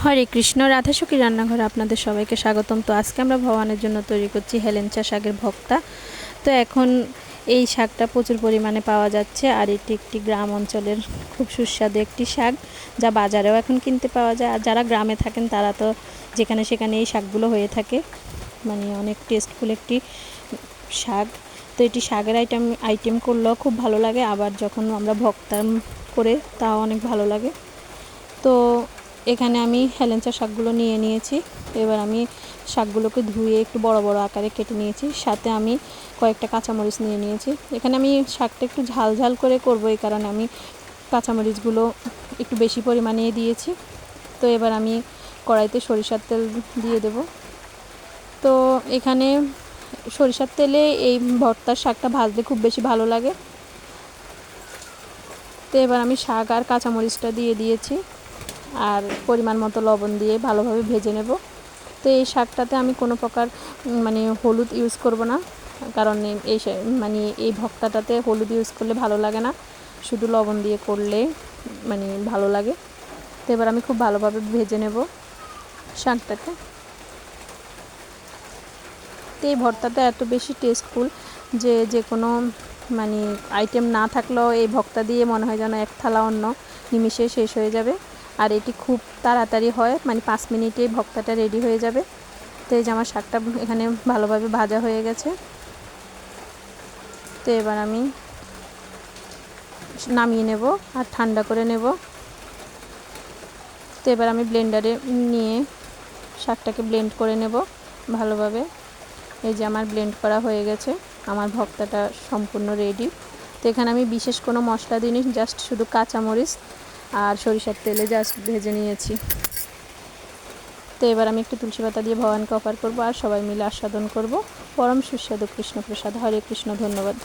হরে কৃষ্ণ, রাধাসখী রান্নাঘরে আপনাদের সবাইকে স্বাগতম। তো আজকে আমরা ভগবানের জন্য তৈরি করছি হেলেঞ্চা শাকের ভর্তা। তো এখন এই শাকটা প্রচুর পরিমাণে পাওয়া যাচ্ছে, আর এটি একটি গ্রাম অঞ্চলের খুব সুস্বাদু একটি শাক, যা বাজারেও এখন কিনতে পাওয়া যায়। আর যারা গ্রামে থাকেন তারা তো যেখানে সেখানে এই শাকগুলো হয়ে থাকে, মানে অনেক টেস্টফুল একটি শাক। তো এটি শাকের আইটেম করলেও খুব ভালো লাগে, আবার যখন আমরা ভর্তা করে তাও অনেক ভালো লাগে। তো এখানে আমি হেলেঞ্চা শাকগুলো নিয়ে নিয়েছি। এবার আমি শাকগুলোকে ধুয়ে একটু বড় বড় আকারে কেটে নিয়েছি, সাথে আমি কয়েকটা কাঁচামরিচ নিয়ে নিয়েছি। এখানে আমি শাকটা একটু ঝাল ঝাল করে করব, এই কারণে আমি কাঁচামরিচগুলো একটু বেশি পরিমাণে দিয়েছি। তো এবার আমি কড়াইতে সরিষার তেল দিয়ে দেব। তো এখানে সরিষার তেলে এই ভর্তার শাকটা ভাজতে খুব বেশি ভালো লাগে। তো এবার আমি শাক আর কাঁচামরিচটা দিয়ে দিয়েছি, আর পরিমাণ মতো লবণ দিয়ে ভালোভাবে ভেজে নেব। তো এই শাকটাতে আমি কোনো প্রকার হলুদ ইউজ করব না, কারণ এই ভর্তাটাতে হলুদ ইউজ করলে ভালো লাগে না, শুধু লবণ দিয়ে করলে ভালো লাগে। তো এবার আমি খুব ভালোভাবে ভেজে নেব শাকটাকে। তো এই ভর্তাটা এত বেশি টেস্টফুল যে কোনো আইটেম না থাকলেও এই ভর্তা দিয়ে মনে হয় যেন এক থালা অন্ন নিমিষে শেষ হয়ে যাবে। আর এটি খুব তাড়াতাড়ি হয়, 5 মিনিটেই ভর্তাটা রেডি হয়ে যাবে। তো এই যে আমার শাকটা এখানে ভালোভাবে ভাজা হয়ে গেছে। তো এবার আমি নামিয়ে নেব আর ঠান্ডা করে নেব। তো এবার আমি ব্লেন্ডারে নিয়ে শাকটাকে ব্লেন্ড করে নেব ভালোভাবে। এই যে আমার ব্লেন্ড করা হয়ে গেছে, আমার ভর্তাটা সম্পূর্ণ রেডি। তো এখানে আমি বিশেষ কোনো মশলা দিইনি, জাস্ট শুধু কাঁচামরিচ আর সরিষার তেলে জাস্ট ভেজে নিয়েছি। তো এবার আমি একটু তুলসী পাতা দিয়ে ভগবানকে অফার করব, আর সবাই মিলে আস্বাদন করব পরম সুস্বাদু কৃষ্ণপ্রসাদ। হরে কৃষ্ণ। ধন্যবাদ।